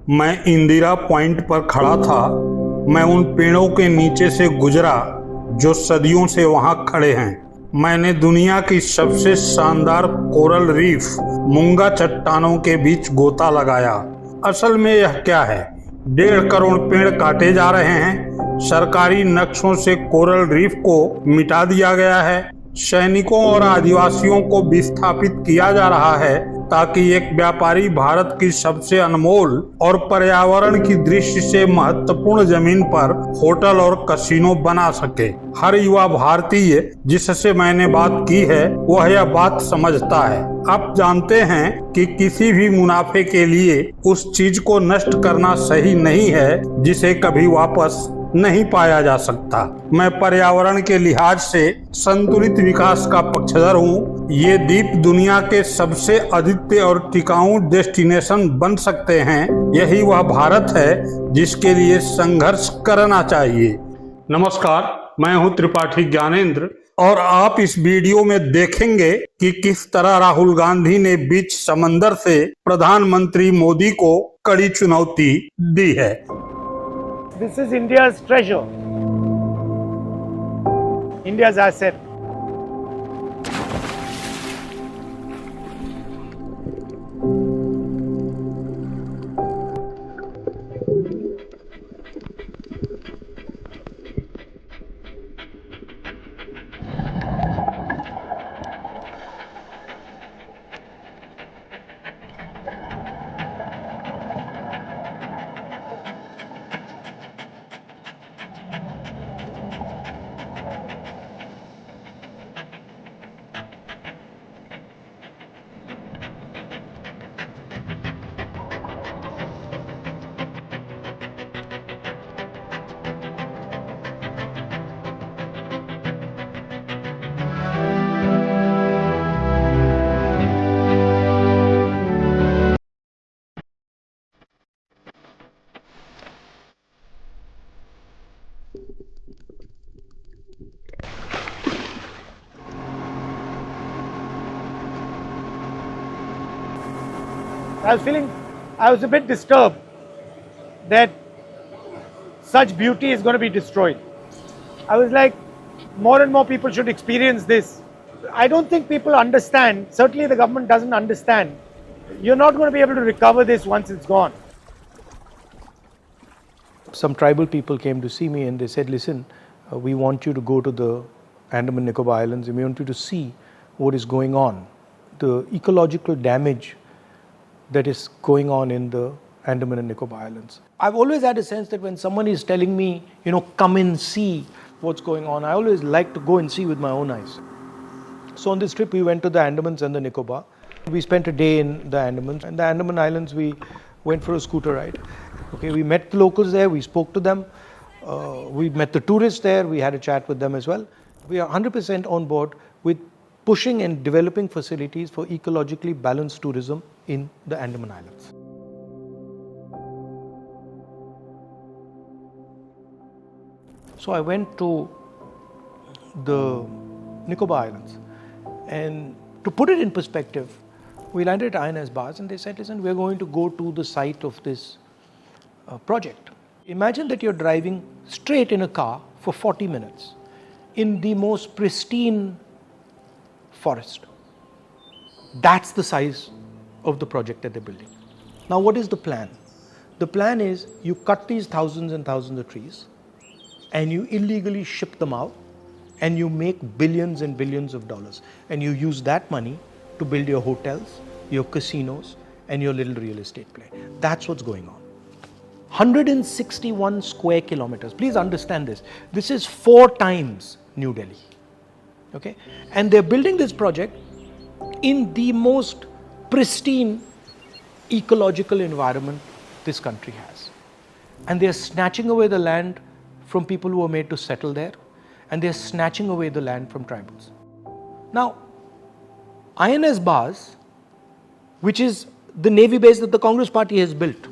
मैं इंदिरा पॉइंट पर खड़ा था। मैं उन पेड़ों के नीचे से गुजरा जो सदियों से वहां खड़े हैं। मैंने दुनिया की सबसे शानदार कोरल रीफ मूंगा चट्टानों के बीच गोता लगाया। असल में यह क्या है? 1.5 करोड़ पेड़ काटे जा रहे हैं। सरकारी नक्शों से कोरल रीफ को मिटा दिया गया है। सैनिकों और आदिवासियों को विस्थापित किया जा रहा है ताकि एक व्यापारी भारत की सबसे अनमोल और पर्यावरण की दृष्टि से महत्वपूर्ण जमीन पर होटल और कसिनो बना सके। हर युवा भारतीय जिससे मैंने बात की है वह यह बात समझता है। आप जानते हैं कि किसी भी मुनाफे के लिए उस चीज को नष्ट करना सही नहीं है जिसे कभी वापस नहीं पाया जा सकता। मैं पर्यावरण के लिहाज से संतुलित विकास का पक्षधर हूँ। ये द्वीप दुनिया के सबसे अद्वितीय और टिकाऊ डेस्टिनेशन बन सकते हैं। यही वह भारत है जिसके लिए संघर्ष करना चाहिए। नमस्कार, मैं हूँ त्रिपाठी ज्ञानेंद्र और आप इस वीडियो में देखेंगे कि किस तरह राहुल गांधी ने बीच समंदर से प्रधानमंत्री मोदी को कड़ी चुनौती दी है। This is India's treasure, India's asset. I was a bit disturbed that such beauty is going to be destroyed. I was like, more and more people should experience this. I don't think people understand, certainly the government doesn't understand. You're not going to be able to recover this once it's gone. Some tribal people came to see me and they said, listen, we want you to go to the Andaman Nicobar Islands and we want you to see what is going on, the ecological damage that is going on in the Andaman and Nicobar Islands. I've always had a sense that when someone is telling me, come and see what's going on, I always like to go and see with my own eyes. So on this trip, we went to the Andamans and the Nicobar. We spent a day in the Andamans. And the Andaman Islands, we went for a scooter ride. Okay, we met the locals there, we spoke to them. We met the tourists there, we had a chat with them as well. We are 100% on board with pushing and developing facilities for ecologically balanced tourism in the Andaman Islands. So I went to the Nicobar Islands, and to put it in perspective, we landed at INS Bars and they said, listen, we're going to go to the site of this project. Imagine that you're driving straight in a car for 40 minutes in the most pristine forest. That's the size of the project that they're building. Now, what is the plan? The plan is you cut these thousands and thousands of trees and you illegally ship them out and you make billions and billions of dollars, and you use that money to build your hotels, your casinos, and your little real estate play. That's what's going on. 161 square kilometers. Please understand this. This is 4 times New Delhi. Okay? And they're building this project in the most pristine ecological environment this country has. And they're snatching away the land from people who are made to settle there, and they're snatching away the land from tribals. Now, INS Bars, which is the Navy base that the Congress party has built,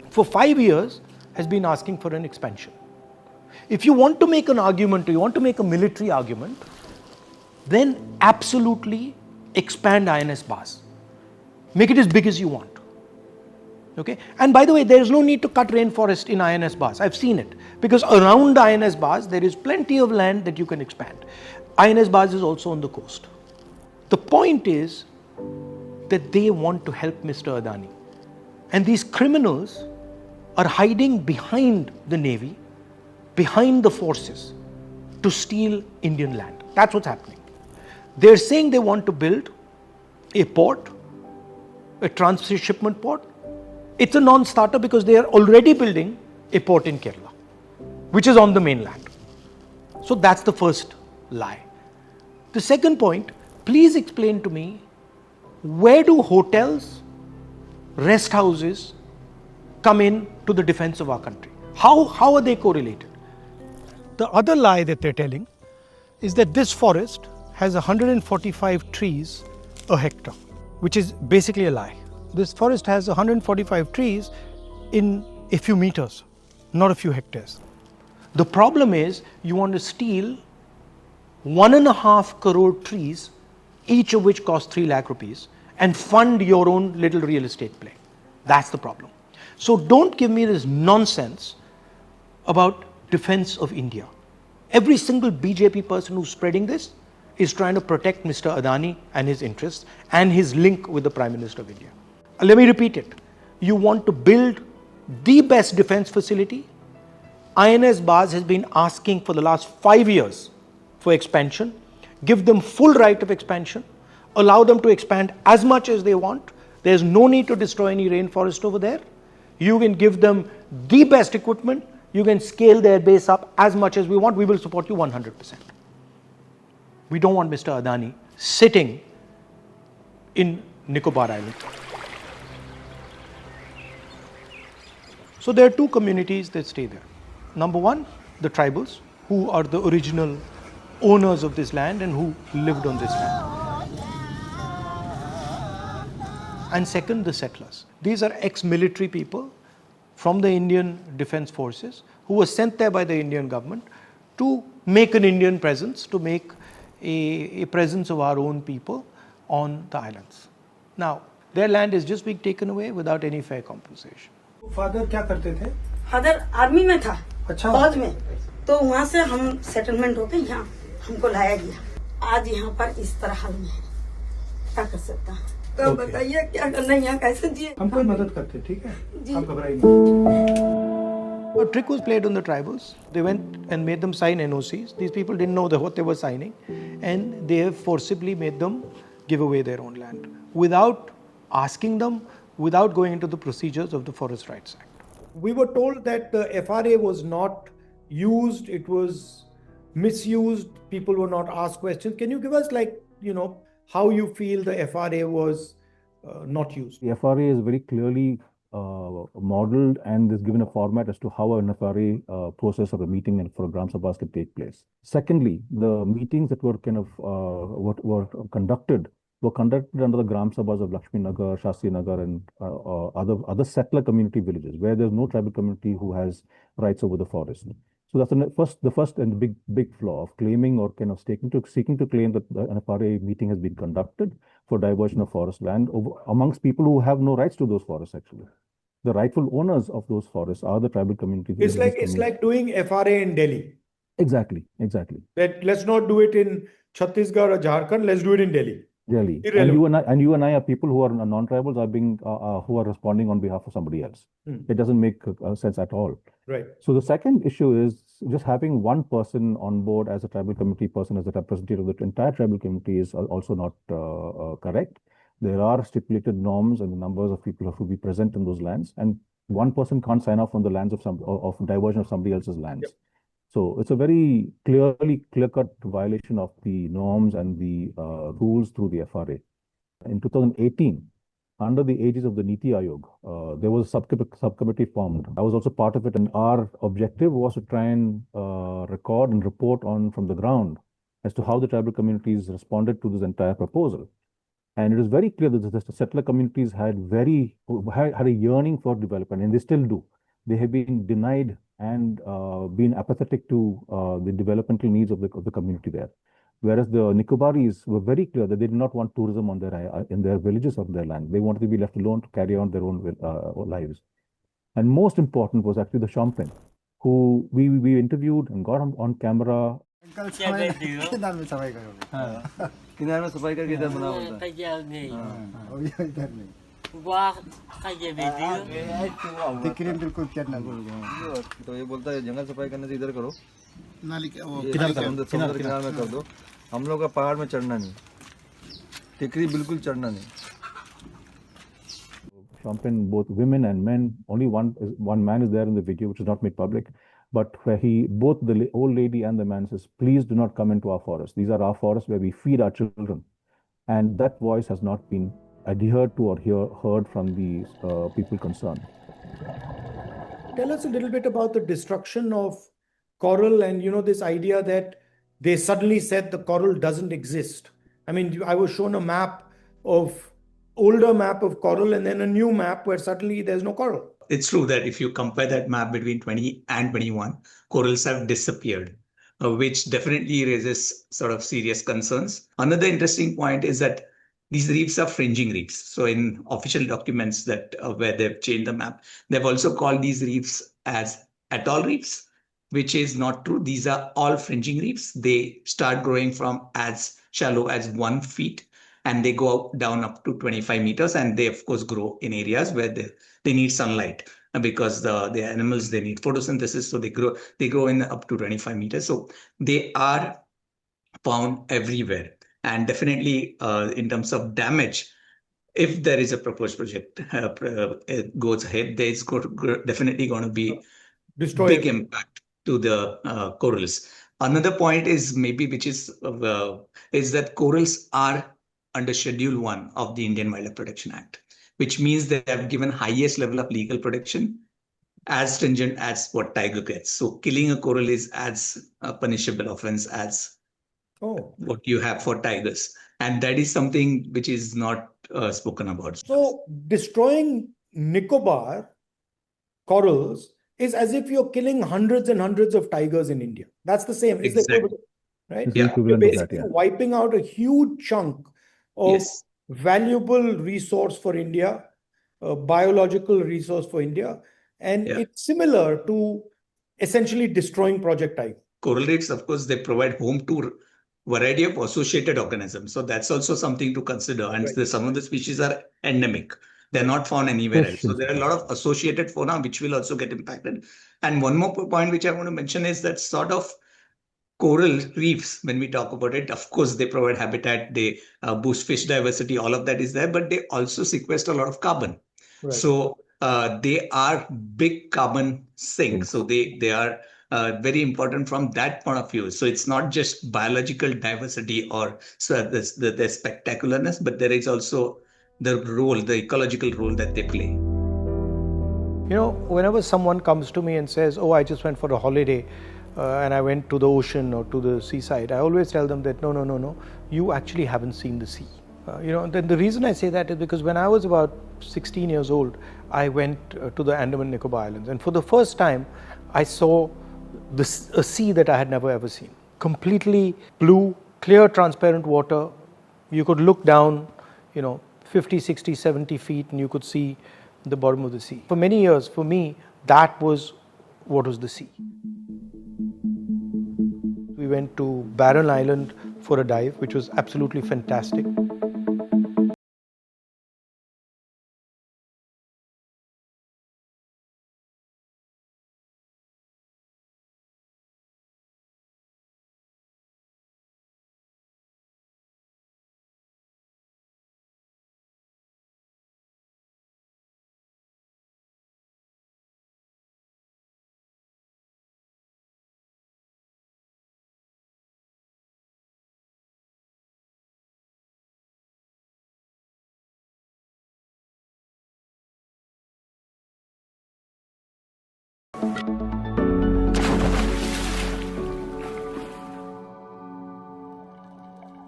for 5 years has been asking for an expansion. If you want to make an argument, or you want to make a military argument, then absolutely expand INS Bars. Make it as big as you want. Okay, and by the way, there is no need to cut rainforest in INS bars. I've seen it, because around the INS bars there is plenty of land that you can expand. INS bars is also on the coast. The point is that they want to help Mr. Adani, and these criminals are hiding behind the navy, behind the forces, to steal Indian land. That's what's happening. They're saying they want to build a port, a transshipment port. It's a non-starter because they are already building a port in Kerala, which is on the mainland. So that's the first lie. The second point, please explain to me, where do hotels, rest houses come in to the defense of our country? How are they correlated? The other lie that they're telling is that this forest has 145 trees a hectare, which is basically a lie. This forest has 145 trees in a few meters, not a few hectares. The problem is you want to steal 1.5 crore trees, each of which cost 3 lakh rupees, and fund your own little real estate play. That's the problem. So don't give me this nonsense about defense of India. Every single BJP person who's spreading this is trying to protect Mr. Adani and his interests and his link with the Prime Minister of India. Let me repeat it. You want to build the best defense facility. INS Bars has been asking for the last 5 years for expansion. Give them full right of expansion. Allow them to expand as much as they want. There's no need to destroy any rainforest over there. You can give them the best equipment. You can scale their base up as much as we want. We will support you 100%. We don't want Mr. Adani sitting in Nicobar Island. So there are two communities that stay there. Number one, the tribals, who are the original owners of this land and who lived on this land. And second, the settlers. These are ex-military people from the Indian Defence Forces who were sent there by the Indian government to make an Indian presence, to make a presence of our own people on the islands. Now, their land is just being taken away without any fair compensation. Father क्या करते थे? Father army में था, अच्छा। फौज में। तो वहाँ से हम सेटलमेंट होके यहाँ हमको लाया गया। आज यहाँ पर इस तरह हाल में है, क्या कर सकता है? तो बताइए क्या करना है, यहाँ कैसे जिए? हम कोई मदद करते, ठीक है? जी। आप घबराइए मत। A trick was played on the tribals. They went and made them sign NOCs. These people didn't know what they were signing, and they have forcibly made them give away their own land without asking them, without going into the procedures of the Forest Rights Act. We were told that the FRA was not used, it was misused, people were not asked questions. Can you give us, like, how you feel the FRA was not used? The FRA is very clearly modeled and is given a format as to how an FRA process of a meeting and for a Gram Sabhas can take place. Secondly, the meetings that were were conducted under the Gram Sabhas of Lakshmi Nagar, Shastri Nagar, and other settler community villages where there's no tribal community who has rights over the forest. So that's the first and big flaw of claiming or kind of seeking to claim that an FRA meeting has been conducted for diversion of forest land amongst people who have no rights to those forests. Actually, the rightful owners of those forests are the tribal communities. It's like doing FRA in Delhi. Exactly. That let's not do it in Chhattisgarh or Jharkhand. Let's do it in Delhi. Really, and you and I are people who are non-tribals are being who are responding on behalf of somebody else. It doesn't make sense at all. Right. So the second issue is just having one person on board as a tribal community person, as a representative of the entire tribal community, is also not correct. There are stipulated norms and the numbers of people who will be present in those lands, and one person can't sign off on the lands of diversion of somebody else's lands. Yep. So it's a very clear-cut violation of the norms and the rules through the FRA. In 2018, under the aegis of the Niti Aayog, there was a subcommittee formed. I was also part of it, and our objective was to try and record and report on from the ground as to how the tribal communities responded to this entire proposal. And it is very clear that the settler communities had a yearning for development, and they still do. They have been denied and been apathetic to the developmental needs of the community there. Whereas the Nicobaris were very clear that they did not want tourism on in their villages or their land. They wanted to be left alone to carry on their own lives. And most important was actually the Champagne, who we interviewed and got on camera. किनार में सफाई करोगे हाँ किनार में सफाई करके इधर बना होता है इधर नहीं क्रीम बिल्कुल चढ़ना तो ये बोलता है जंगल सफाई करने से इधर करो नाली समुद्र किनार में कर दो हम लोग का पहाड़ में चढ़ना नहीं टिकरी बिल्कुल चढ़ना नहीं Champagne, both women and men. Only one man is there in the video, which is not made public. But where both the old lady and the man says, please do not come into our forest. These are our forests where we feed our children. And that voice has not been adhered to or heard from the people concerned. Tell us a little bit about the destruction of coral and, this idea that they suddenly said the coral doesn't exist. I mean, I was shown a older map of coral and then a new map where suddenly there's no coral. It's true that if you compare that map between 20 and 21, corals have disappeared, which definitely raises sort of serious concerns. Another interesting point is that these reefs are fringing reefs. So in official documents that where they've changed the map, they've also called these reefs as atoll reefs, which is not true. These are all fringing reefs. They start growing from as shallow as 1 feet. And they go down up to 25 meters, and they of course grow in areas where they need sunlight because the animals, they need photosynthesis, so they grow in up to 25 meters. So they are found everywhere, and definitely in terms of damage, if there is a proposed project goes ahead, there's definitely going to be big impact to the corals. Another point is which is that corals are under Schedule 1 of the Indian Wildlife Protection Act, which means they have given highest level of legal protection, as stringent as what tiger gets. So killing a coral is as a punishable offense as what you have for tigers. And that is something which is not spoken about. So destroying Nicobar corals is as if you're killing hundreds and hundreds of tigers in India. That's the same. Exactly. Right? Yeah. You're basically wiping out a huge chunk of valuable resource for India, a biological resource for India. And it's similar to essentially destroying Project Tiger. Coral reefs, of course, they provide home to a variety of associated organisms. So that's also something to consider. And some of the species are endemic. They're not found anywhere else. So there are a lot of associated fauna which will also get impacted. And one more point which I want to mention is that sort of coral reefs, when we talk about it, of course, they provide habitat, they boost fish diversity, all of that is there, but they also sequester a lot of carbon. Right. So they are big carbon sinks. So they are very important from that point of view. So it's not just biological diversity or the spectacularness, but there is also the ecological role that they play. Whenever someone comes to me and says, oh, I just went for a holiday, and I went to the ocean or to the seaside, I always tell them that no, you actually haven't seen the sea. Then the reason I say that is because when I was about 16 years old, I went to the Andaman Nicobar Islands, and for the first time, I saw a sea that I had never ever seen. Completely blue, clear, transparent water. You could look down, 50, 60, 70 feet, and you could see the bottom of the sea. For many years, for me, that was what was the sea. We went to Barren Island for a dive, which was absolutely fantastic.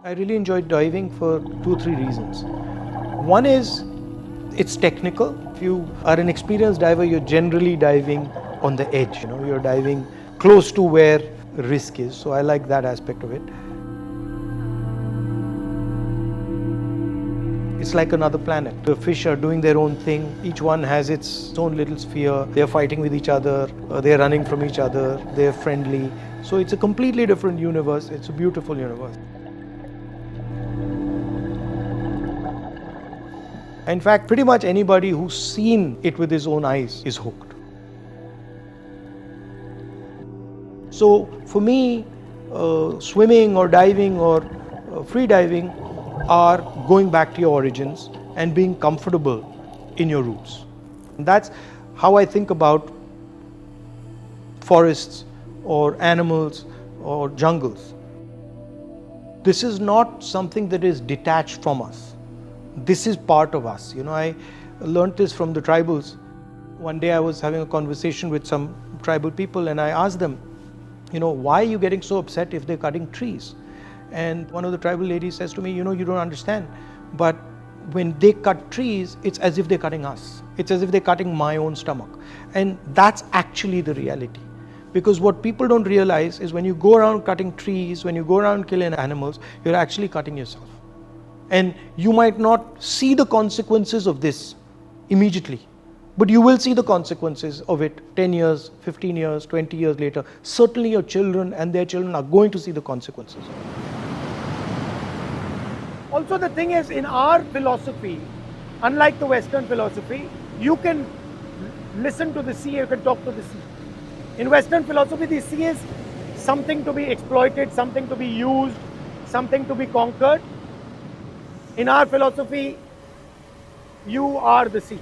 I really enjoyed diving for 2 or 3 reasons. One is it's technical. If you are an experienced diver, you're generally diving on the edge. You're diving close to where risk is. So I like that aspect of it. It's like another planet. The fish are doing their own thing. Each one has its own little sphere. They're fighting with each other. They're running from each other. They're friendly. So it's a completely different universe. It's a beautiful universe. In fact, pretty much anybody who's seen it with his own eyes is hooked. So for me, swimming or diving or free diving are going back to your origins and being comfortable in your roots. And that's how I think about forests or animals or jungles. This is not something that is detached from us. This is part of us. You know, I learned this from the tribals. One day I was having a conversation with some tribal people and I asked them, you know, why are you getting so upset if they're cutting trees? And one of the tribal ladies says to me, you know, you don't understand, but when they cut trees, it's as if they're cutting us. It's as if they're cutting my own stomach. And that's actually the reality. Because what people don't realize is when you go around cutting trees, when you go around killing animals, you're actually cutting yourself. And you might not see the consequences of this immediately, but you will see the consequences of it 10 years, 15 years, 20 years later. Certainly your children and their children are going to see the consequences. Also, the thing is, in our philosophy, unlike the Western philosophy, you can listen to the sea, you can talk to the sea. In Western philosophy, the sea is something to be exploited, something to be used, something to be conquered. In our philosophy, you are the sea.